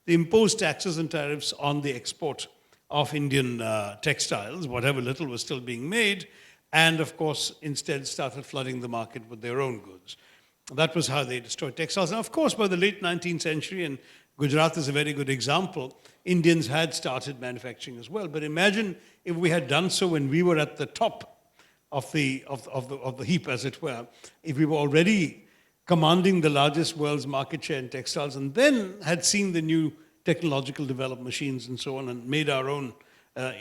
they imposed taxes and tariffs on the export of Indian textiles, whatever little was still being made, and of course, instead started flooding the market with their own goods. That was how they destroyed textiles. And of course, by the late 19th century, and Gujarat is a very good example, Indians had started manufacturing as well. But imagine if we had done so when we were at the top of the heap, as it were, if we were already commanding the largest world's market share in textiles and then had seen the new technological developed machines and so on and made our own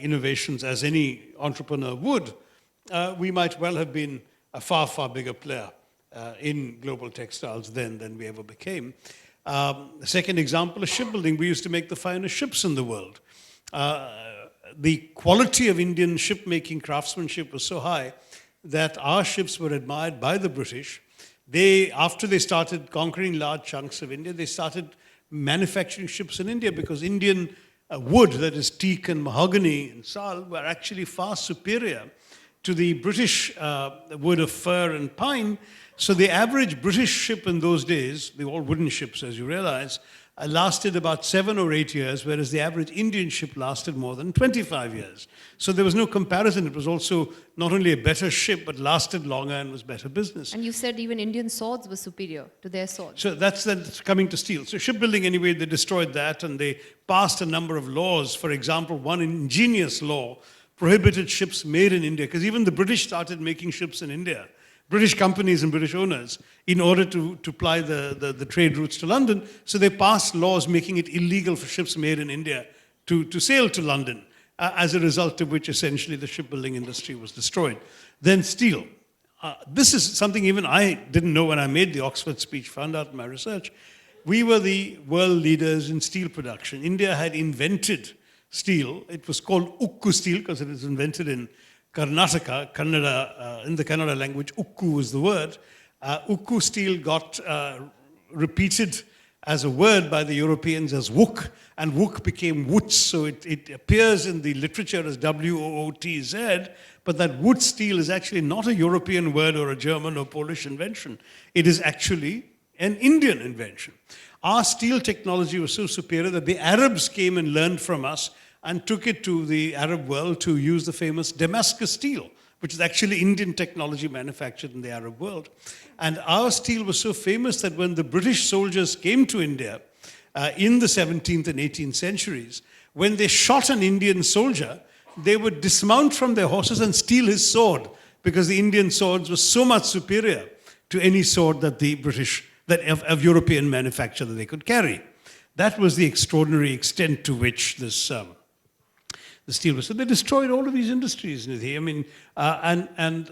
innovations as any entrepreneur would, we might well have been a far, far bigger player in global textiles then than we ever became. The second example is shipbuilding. We used to make the finest ships in the world. The quality of Indian shipmaking craftsmanship was so high that our ships were admired by the British. After they started conquering large chunks of India, they started manufacturing ships in India because Indian wood, that is teak and mahogany and sal, were actually far superior to the British wood of fir and pine. So the average British ship in those days, they were all wooden ships as you realize, lasted about 7 or 8 years, whereas the average Indian ship lasted more than 25 years. So there was no comparison. It was also not only a better ship, but lasted longer and was better business. And you said even Indian swords were superior to their swords. So that's coming to steel. So shipbuilding, anyway, they destroyed that and they passed a number of laws. For example, one ingenious law prohibited ships made in India, because even the British started making ships in India. British companies and British owners, in order to ply the trade routes to London. So they passed laws making it illegal for ships made in India to sail to London, as a result of which essentially the shipbuilding industry was destroyed. Then steel. This is something even I didn't know when I made the Oxford speech, found out in my research. We were the world leaders in steel production. India had invented steel. It was called Ukku steel because it was invented in Karnataka, Kannada, in the Kannada language, Ukku is the word. Ukku steel got repeated as a word by the Europeans as Wook, and Wook became Woots, so it appears in the literature as W-O-O-T-Z, but that wood steel is actually not a European word or a German or Polish invention. It is actually an Indian invention. Our steel technology was so superior that the Arabs came and learned from us and took it to the Arab world to use the famous Damascus steel, which is actually Indian technology manufactured in the Arab world. And our steel was so famous that when the British soldiers came to India in the 17th and 18th centuries, when they shot an Indian soldier, they would dismount from their horses and steal his sword, because the Indian swords were so much superior to any sword that the British, of European manufacture that they could carry. That was the extraordinary extent to which the steel was. So they destroyed all of these industries, Nidhi. I mean, and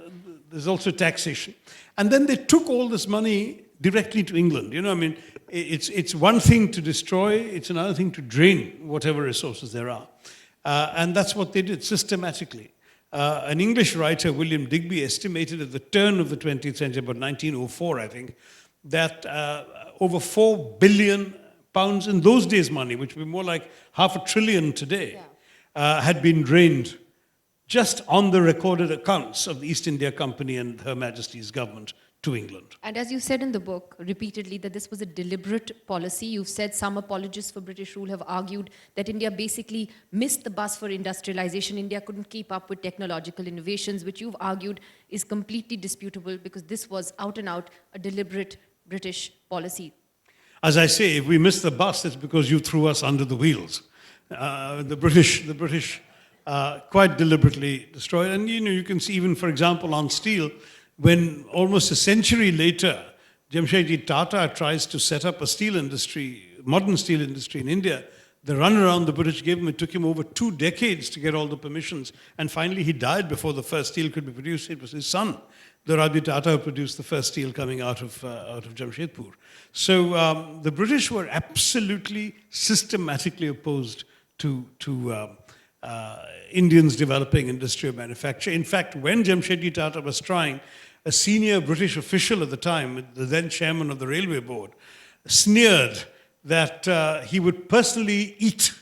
there's also taxation. And then they took all this money directly to England. You know, I mean, it's one thing to destroy, it's another thing to drain whatever resources there are. And that's what they did systematically. An English writer, William Digby, estimated at the turn of the 20th century, about 1904, I think, that over 4 billion pounds in those days money, which would be more like $500 billion today, had been drained just on the recorded accounts of the East India Company and Her Majesty's government to England. And as you said in the book repeatedly that this was a deliberate policy. You've said some apologists for British rule have argued that India basically missed the bus for industrialization. India couldn't keep up with technological innovations, which you've argued is completely disputable because this was out and out a deliberate British policy. As I say, if we missed the bus, it's because you threw us under the wheels. The British quite deliberately destroyed. And you can see even, for example, on steel, when almost a century later, Jamshedji Tata tries to set up a steel industry, modern steel industry in India, the runaround the British gave him, it took him over 2 decades to get all the permissions. And finally, he died before the first steel could be produced. It was his son, Dorabji Tata, who produced the first steel coming out of Jamshedpur. So the British were absolutely systematically opposed to Indians developing industrial manufacture. In fact, when Jamshedji Tata was trying, a senior British official at the time, the then chairman of the railway board, sneered that he would personally eat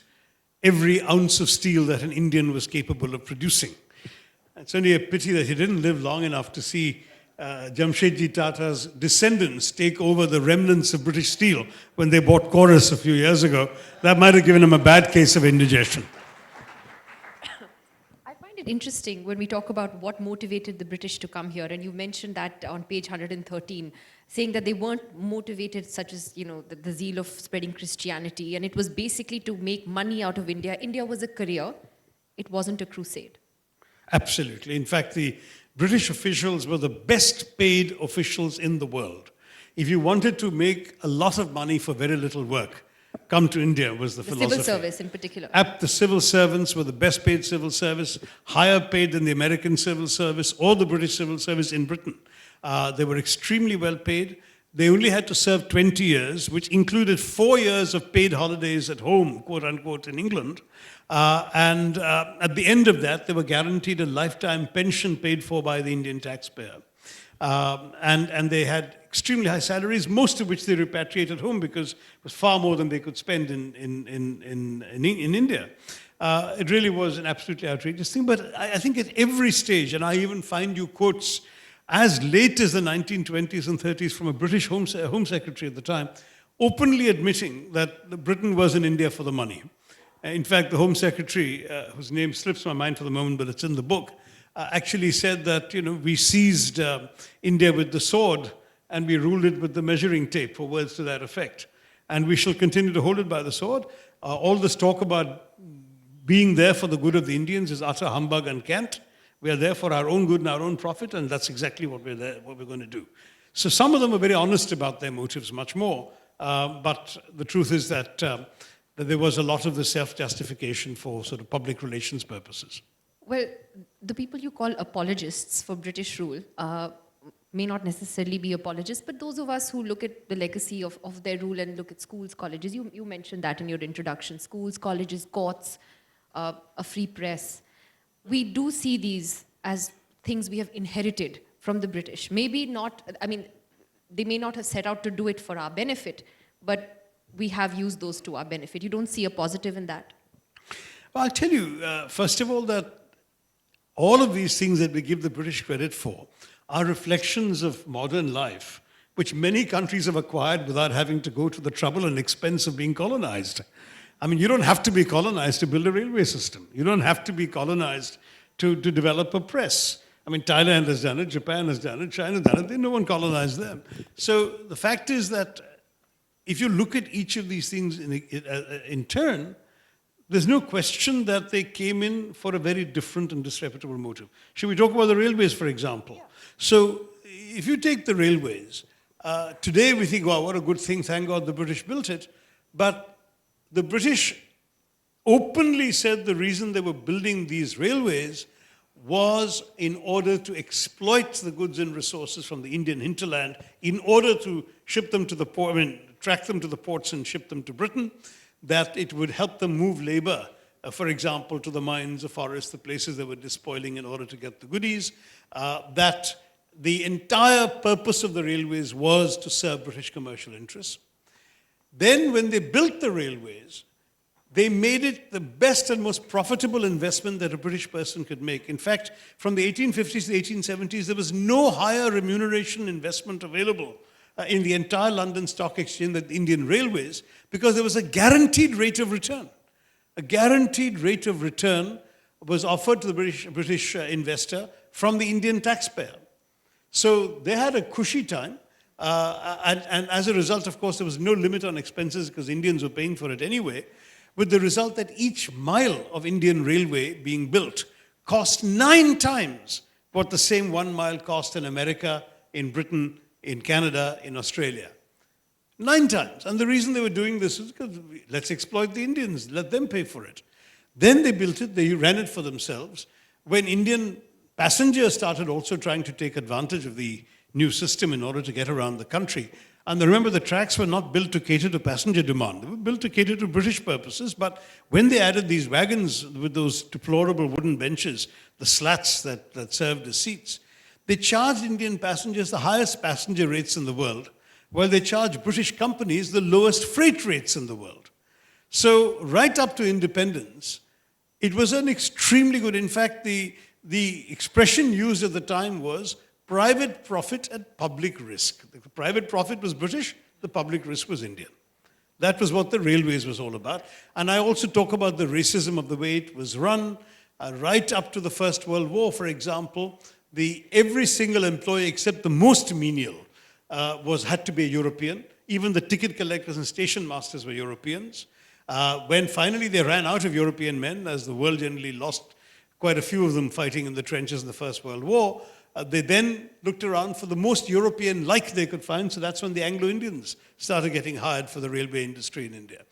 every ounce of steel that an Indian was capable of producing. It's only a pity that he didn't live long enough to see Jamshedji Tata's descendants take over the remnants of British Steel when they bought Chorus a few years ago. That might have given him a bad case of indigestion. I find it interesting when we talk about what motivated the British to come here, and you mentioned that on page 113, saying that they weren't motivated such as, the zeal of spreading Christianity, and it was basically to make money out of India. India was a career. It wasn't a crusade. Absolutely. In fact, the British officials were the best paid officials in the world. If you wanted to make a lot of money for very little work, come to India was the philosophy. Civil service in particular. The civil servants were the best paid civil service, higher paid than the American civil service or the British civil service in Britain. They were extremely well paid. They only had to serve 20 years, which included 4 years of paid holidays at home, quote unquote, in England. And at the end of that, they were guaranteed a lifetime pension paid for by the Indian taxpayer. And they had extremely high salaries, most of which they repatriated home because it was far more than they could spend in India. It really was an absolutely outrageous thing. But I think at every stage, and I even find you quotes as late as the 1920s and 30s from a British Home Secretary at the time, openly admitting that Britain was in India for the money. In fact, the Home Secretary, whose name slips my mind for the moment, but it's in the book, actually said that, we seized India with the sword and we ruled it with the measuring tape, or words to that effect. And we shall continue to hold it by the sword. All this talk about being there for the good of the Indians is utter humbug and cant. We are there for our own good and our own profit, and that's exactly what we're going to do. So some of them are very honest about their motives, much more. But the truth is that there was a lot of the self-justification for sort of public relations purposes. Well, the people you call apologists for British rule may not necessarily be apologists, but those of us who look at the legacy of their rule and look at schools, colleges, you mentioned that in your introduction, schools, colleges, courts, a free press. We do see these as things we have inherited from the British. Maybe not, they may not have set out to do it for our benefit, but we have used those to our benefit. You don't see a positive in that? Well, I'll tell you, first of all, that all of these things that we give the British credit for are reflections of modern life, which many countries have acquired without having to go to the trouble and expense of being colonized. You don't have to be colonized to build a railway system. You don't have to be colonized to develop a press. Thailand has done it, Japan has done it, China has done it. No one colonized them. So the fact is that if you look at each of these things in turn, there's no question that they came in for a very different and disreputable motive. Should we talk about the railways, for example? Yeah. So if you take the railways, today we think, wow, what a good thing, thank God the British built it. But the British openly said the reason they were building these railways was in order to exploit the goods and resources from the Indian hinterland, in order to ship them to the port, track them to the ports and ship them to Britain, that it would help them move labor, for example, to the mines, the forests, the places they were despoiling in order to get the goodies, that the entire purpose of the railways was to serve British commercial interests. Then when they built the railways, they made it the best and most profitable investment that a British person could make. In fact, from the 1850s to the 1870s, there was no higher remuneration investment available in the entire London Stock Exchange than the Indian Railways, because there was a guaranteed rate of return. A guaranteed rate of return was offered to the British investor from the Indian taxpayer. So they had a cushy time. And as a result, of course, there was no limit on expenses because Indians were paying for it anyway, with the result that each mile of Indian railway being built cost 9 times what the same 1 mile cost in America, in Britain, in Canada, in Australia. 9 times. And the reason they were doing this is because let's exploit the Indians, let them pay for it. Then they built it, they ran it for themselves. When Indian passengers started also trying to take advantage of the new system in order to get around the country. And remember, the tracks were not built to cater to passenger demand. They were built to cater to British purposes. But when they added these wagons with those deplorable wooden benches, the slats that served as seats, they charged Indian passengers the highest passenger rates in the world, while they charged British companies the lowest freight rates in the world. So right up to independence, it was an extremely good, in fact, the expression used at the time was private profit at public risk. The private profit was British, the public risk was Indian. That was what the railways was all about. And I also talk about the racism of the way it was run, right up to the First World War, for example. Every single employee, except the most menial, had to be a European. Even the ticket collectors and station masters were Europeans. When finally they ran out of European men, as the world generally lost quite a few of them fighting in the trenches in the First World War, they then looked around for the most European-like they could find, so that's when the Anglo-Indians started getting hired for the railway industry in India.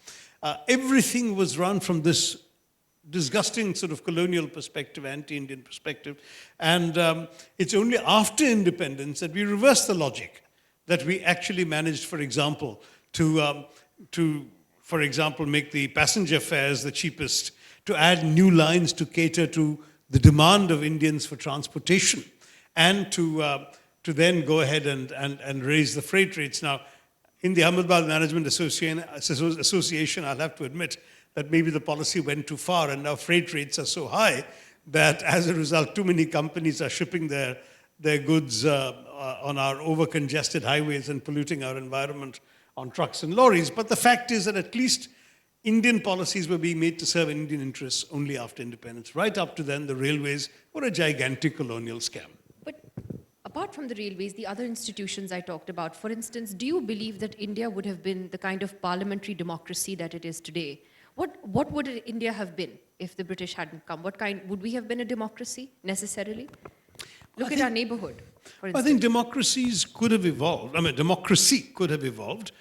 Everything was run from this disgusting sort of colonial perspective, anti-Indian perspective, and it's only after independence that we reversed the logic, that we actually managed, for example, to make the passenger fares the cheapest, to add new lines to cater to the demand of Indians for transportation, and to then go ahead and raise the freight rates. Now, in the Ahmedabad Management Association, I'll have to admit that maybe the policy went too far, and now freight rates are so high that as a result, too many companies are shipping their goods on our over-congested highways and polluting our environment on trucks and lorries. But the fact is that at least Indian policies were being made to serve Indian interests only after independence. Right up to then, the railways were a gigantic colonial scam. But apart from the railways, the other institutions I talked about, for instance, do you believe that India would have been the kind of parliamentary democracy that it is today? What would India have been if the British hadn't come? Would we have been a democracy necessarily? Look at our neighborhood, for instance. I think democracies could have evolved. I mean, democracy could have evolved.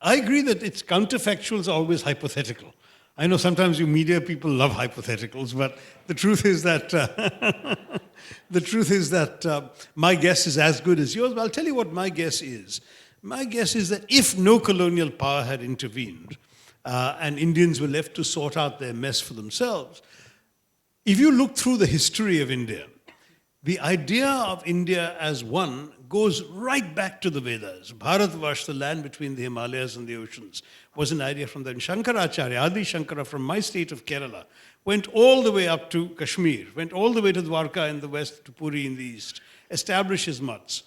I agree that its counterfactuals are always hypothetical. I know sometimes you media people love hypotheticals, but the truth is that my guess is as good as yours. But I'll tell you what my guess is. My guess is that if no colonial power had intervened and Indians were left to sort out their mess for themselves, if you look through the history of India, the idea of India as one goes right back to the Vedas. Bharatvash, the land between the Himalayas and the oceans, was an idea from them. Shankaracharya, Adi Shankara from my state of Kerala, went all the way up to Kashmir, went all the way to Dwarka in the west, to Puri in the east, established his mutts.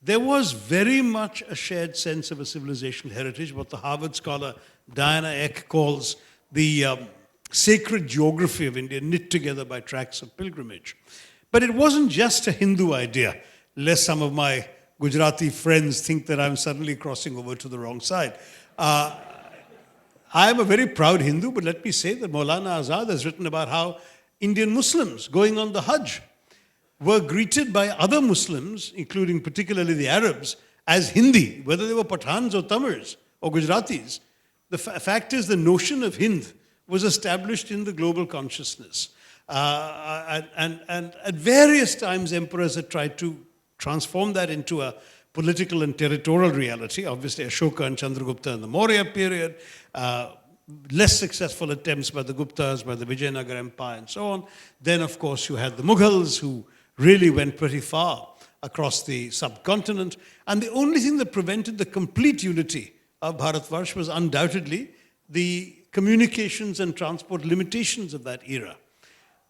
There was very much a shared sense of a civilizational heritage, what the Harvard scholar Diana Eck calls the sacred geography of India, knit together by tracks of pilgrimage. But it wasn't just a Hindu idea, lest some of my Gujarati friends think that I'm suddenly crossing over to the wrong side. I am a very proud Hindu, but let me say that Maulana Azad has written about how Indian Muslims going on the Hajj were greeted by other Muslims, including particularly the Arabs, as Hindi, whether they were Pathans or Tamils or Gujaratis. The fact is the notion of Hind was established in the global consciousness. And at various times, emperors had tried to transform that into a political and territorial reality. Obviously, Ashoka and Chandragupta in the Maurya period, less successful attempts by the Guptas, by the Vijayanagar Empire, and so on. Then, of course, you had the Mughals, who really went pretty far across the subcontinent. And the only thing that prevented the complete unity of Bharatvarsh was undoubtedly the communications and transport limitations of that era.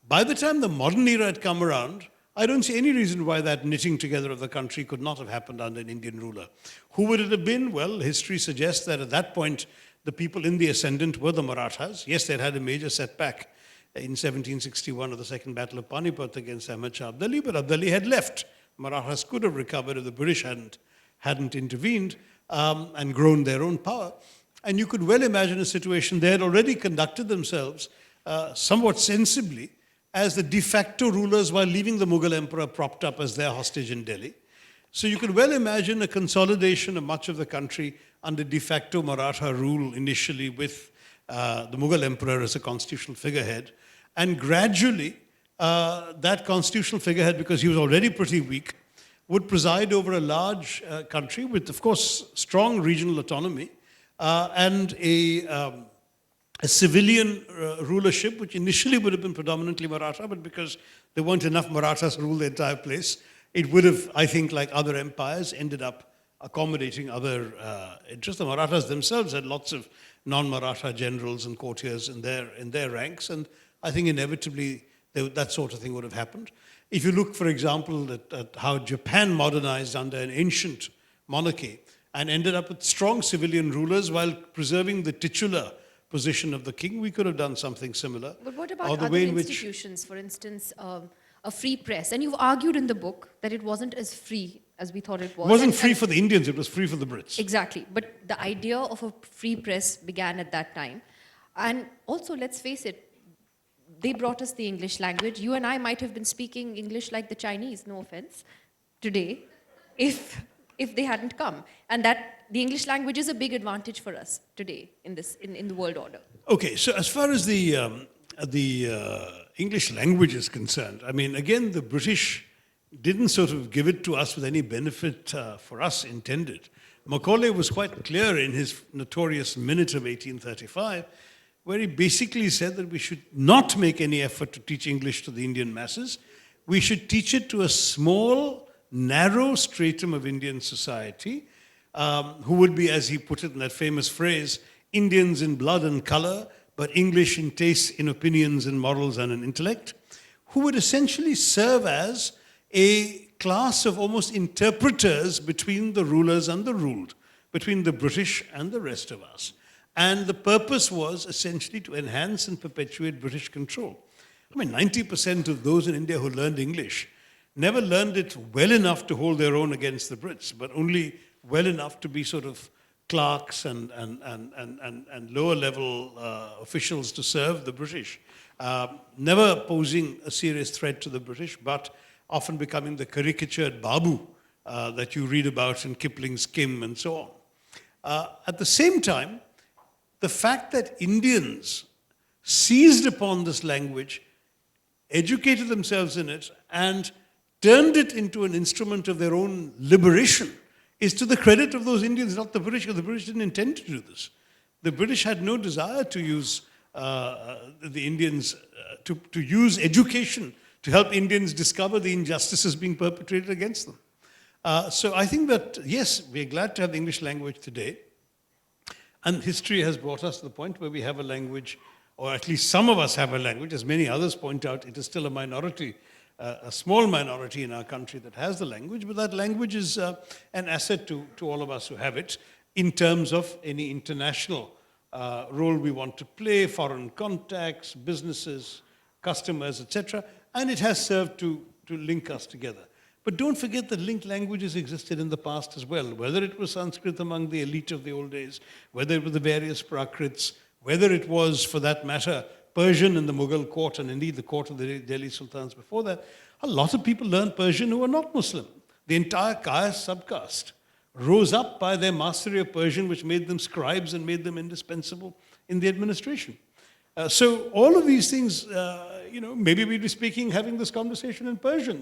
By the time the modern era had come around, I don't see any reason why that knitting together of the country could not have happened under an Indian ruler. Who would it have been? Well, history suggests that at that point, the people in the ascendant were the Marathas. Yes, they'd had a major setback in 1761 of the Second Battle of Panipat against Ahmad Shah Abdali, but Abdali had left. Marathas could have recovered if the British hadn't intervened and grown their own power. And you could well imagine a situation they had already conducted themselves somewhat sensibly as the de facto rulers while leaving the Mughal emperor propped up as their hostage in Delhi. So you could well imagine a consolidation of much of the country under de facto Maratha rule initially with the Mughal emperor as a constitutional figurehead. And gradually, that constitutional figurehead, because he was already pretty weak, would preside over a large country with, of course, strong regional autonomy and a civilian rulership, which initially would have been predominantly Maratha, but because there weren't enough Marathas to rule the entire place, it would have, I think, like other empires, ended up accommodating other interests. The Marathas themselves had lots of non-Maratha generals and courtiers in their ranks, and I think inevitably that sort of thing would have happened. If you look, for example, at how Japan modernized under an ancient monarchy and ended up with strong civilian rulers while preserving the titular position of the king, we could have done something similar. But what Or about the other way in which institutions, for instance, a free press? And you've argued in the book that it wasn't as free as we thought it was. it wasn't And- free and- for the Indians, it was free for the Brits. Exactly. But the idea of a free press began at that time. And also, let's face it, they brought us the English language. You and I might have been speaking English like the Chinese, no offense, today, if they hadn't come. And that the English language is a big advantage for us today in the world order. Okay, so as far as the English language is concerned, I mean, again, the British didn't sort of give it to us with any benefit for us intended. Macaulay was quite clear in his notorious Minute of 1835, where he basically said that we should not make any effort to teach English to the Indian masses. We should teach it to a small, narrow stratum of Indian society, who would be, as he put it in that famous phrase, Indians in blood and color, but English in taste, in opinions, in morals, and in intellect, who would essentially serve as a class of almost interpreters between the rulers and the ruled, between the British and the rest of us. And the purpose was essentially to enhance and perpetuate British control. I mean, 90% of those in India who learned English never learned it well enough to hold their own against the Brits, but only well enough to be sort of clerks and lower level officials to serve the British, never posing a serious threat to the British, but often becoming the caricatured Babu that you read about in Kipling's Kim and so on. At the same time, the fact that Indians seized upon this language, educated themselves in it, and turned it into an instrument of their own liberation is to the credit of those Indians, not the British, because the British didn't intend to do this. The British had no desire to use the Indians, to use education to help Indians discover the injustices being perpetrated against them. So I think that, yes, we're glad to have the English language today. And history has brought us to the point where we have a language, or at least some of us have a language. As many others point out, it is still a minority, a small minority in our country that has the language, but that language is an asset to all of us who have it in terms of any international role we want to play, foreign contacts, businesses, customers, etc. And it has served to link us together. But don't forget that linked languages existed in the past as well, whether it was Sanskrit among the elite of the old days, whether it was the various Prakrits, whether it was, for that matter, Persian in the Mughal court, and indeed the court of the Delhi Sultans before that. A lot of people learned Persian who were not Muslim. The entire Kayas subcaste rose up by their mastery of Persian, which made them scribes and made them indispensable in the administration. So all of these things, maybe we'd be having this conversation in Persian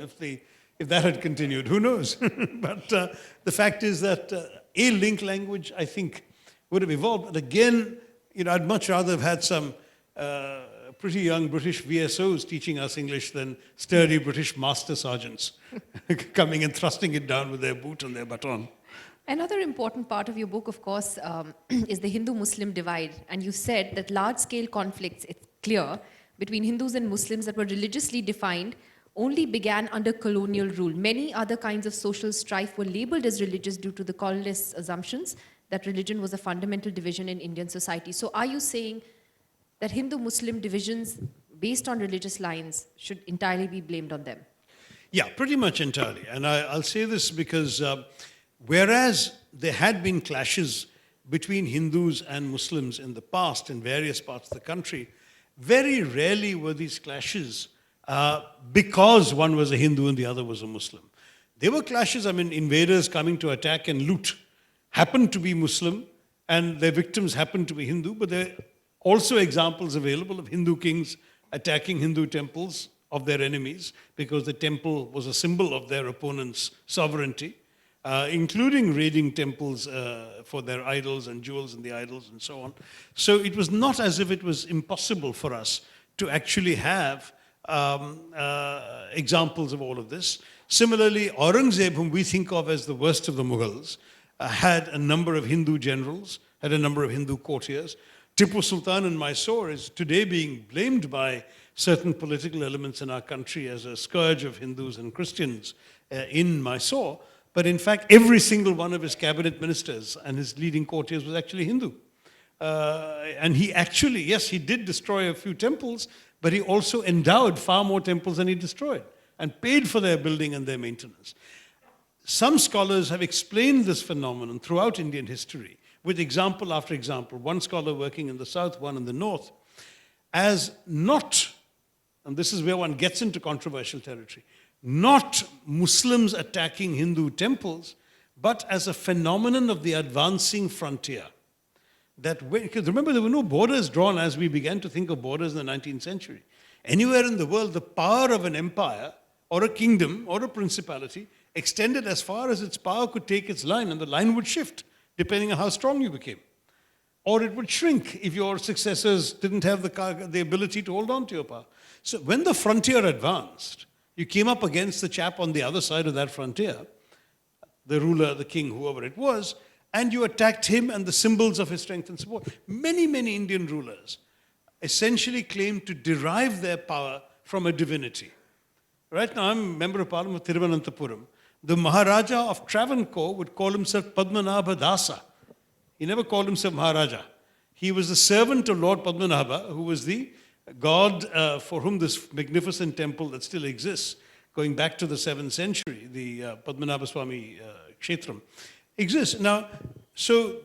if that had continued, who knows? But the fact is that a linked language, I think, would have evolved. But again, I'd much rather have had some pretty young British VSOs teaching us English than sturdy British master sergeants coming and thrusting it down with their boot and their baton. Another important part of your book, of course, is the Hindu-Muslim divide. And you said that large-scale conflicts, it's clear, between Hindus and Muslims that were religiously defined only began under colonial rule. Many other kinds of social strife were labeled as religious due to the colonialist assumptions that religion was a fundamental division in Indian society. So are you saying that Hindu-Muslim divisions based on religious lines should entirely be blamed on them? Yeah, pretty much entirely. And I'll say this because whereas there had been clashes between Hindus and Muslims in the past in various parts of the country, very rarely were these clashes because one was a Hindu and the other was a Muslim. There were clashes, invaders coming to attack and loot happened to be Muslim and their victims happened to be Hindu, but there are also examples available of Hindu kings attacking Hindu temples of their enemies because the temple was a symbol of their opponent's sovereignty, including raiding temples for their idols and jewels in the idols and so on. So it was not as if it was impossible for us to actually have examples of all of this. Similarly, Aurangzeb, whom we think of as the worst of the Mughals, had a number of Hindu generals, had a number of Hindu courtiers. Tipu Sultan in Mysore is today being blamed by certain political elements in our country as a scourge of Hindus and Christians in Mysore. But in fact, every single one of his cabinet ministers and his leading courtiers was actually Hindu. And he actually, yes, he did destroy a few temples, but he also endowed far more temples than he destroyed and paid for their building and their maintenance. Some scholars have explained this phenomenon throughout Indian history with example after example, one scholar working in the south, one in the north, as not, and this is where one gets into controversial territory, not Muslims attacking Hindu temples, but as a phenomenon of the advancing frontier. Because remember, there were no borders drawn as we began to think of borders in the 19th century. Anywhere in the world, the power of an empire or a kingdom or a principality extended as far as its power could take its line, and the line would shift depending on how strong you became. Or it would shrink if your successors didn't have the ability to hold on to your power. So when the frontier advanced, you came up against the chap on the other side of that frontier, the ruler, the king, whoever it was, and you attacked him and the symbols of his strength and support. Many, many Indian rulers essentially claimed to derive their power from a divinity. Right now, I'm a member of Parliament of Thiruvananthapuram. The Maharaja of Travancore would call himself Padmanabha Dasa. He never called himself Maharaja. He was the servant of Lord Padmanabha, who was the god for whom this magnificent temple that still exists, going back to the 7th century, the Padmanabha Swami Kshetram, exists. Now, so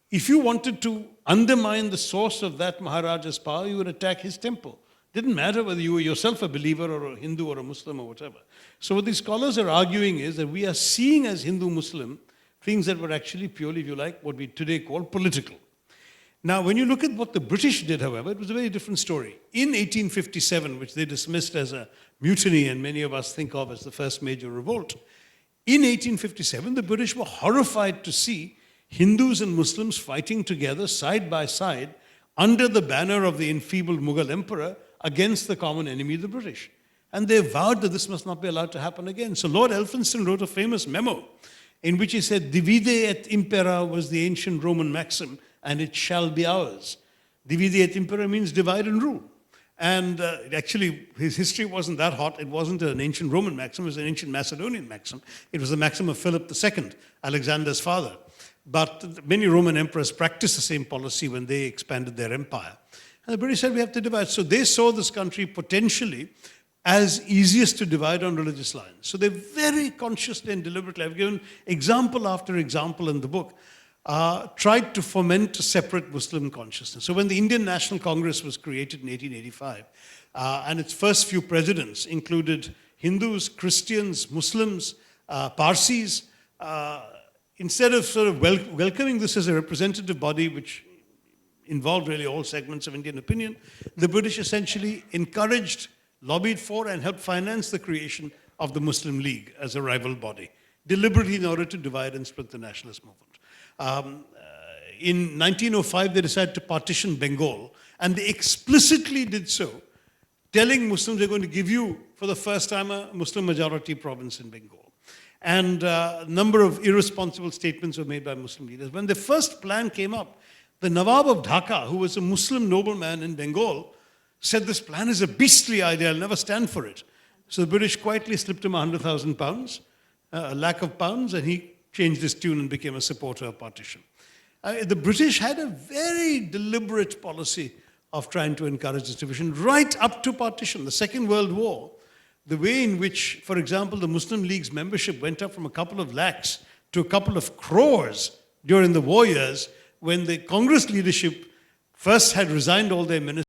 if you wanted to undermine the source of that Maharaja's power, you would attack his temple. Didn't matter whether you were yourself a believer or a Hindu or a Muslim or whatever. So what these scholars are arguing is that we are seeing as Hindu-Muslim things that were actually purely, if you like, what we today call political. Now, when you look at what the British did, however, it was a very different story. In 1857, which they dismissed as a mutiny and many of us think of as the first major revolt, in 1857, the British were horrified to see Hindus and Muslims fighting together side by side under the banner of the enfeebled Mughal emperor against the common enemy, the British. And they vowed that this must not be allowed to happen again. So Lord Elphinstone wrote a famous memo in which he said, divide et impera was the ancient Roman maxim, and it shall be ours. Divide et impera means divide and rule. And actually, his history wasn't that hot. It wasn't an ancient Roman maxim. It was an ancient Macedonian maxim. It was the maxim of Philip II, Alexander's father. But many Roman emperors practiced the same policy when they expanded their empire. And the British said, we have to divide. So they saw this country potentially as easiest to divide on religious lines. So they very consciously and deliberately, I've given example after example in the book, tried to foment a separate Muslim consciousness. So when the Indian National Congress was created in 1885, and its first few presidents included Hindus, Christians, Muslims, Parsis, instead of sort of welcoming this as a representative body which involved really all segments of Indian opinion, the British essentially encouraged, lobbied for, and helped finance the creation of the Muslim League as a rival body, deliberately in order to divide and split the nationalist movement. In 1905, they decided to partition Bengal, and they explicitly did so, telling Muslims they're going to give you, for the first time, a Muslim majority province in Bengal. And a number of irresponsible statements were made by Muslim leaders. When the first plan came up, the Nawab of Dhaka, who was a Muslim nobleman in Bengal, said this plan is a beastly idea, I'll never stand for it. So the British quietly slipped him 100,000 pounds, a lakh of pounds, and he changed his tune and became a supporter of partition. The British had a very deliberate policy of trying to encourage this division right up to partition. The Second World War, the way in which, for example, the Muslim League's membership went up from a couple of lakhs to a couple of crores during the war years, when the Congress leadership first had resigned all their ministers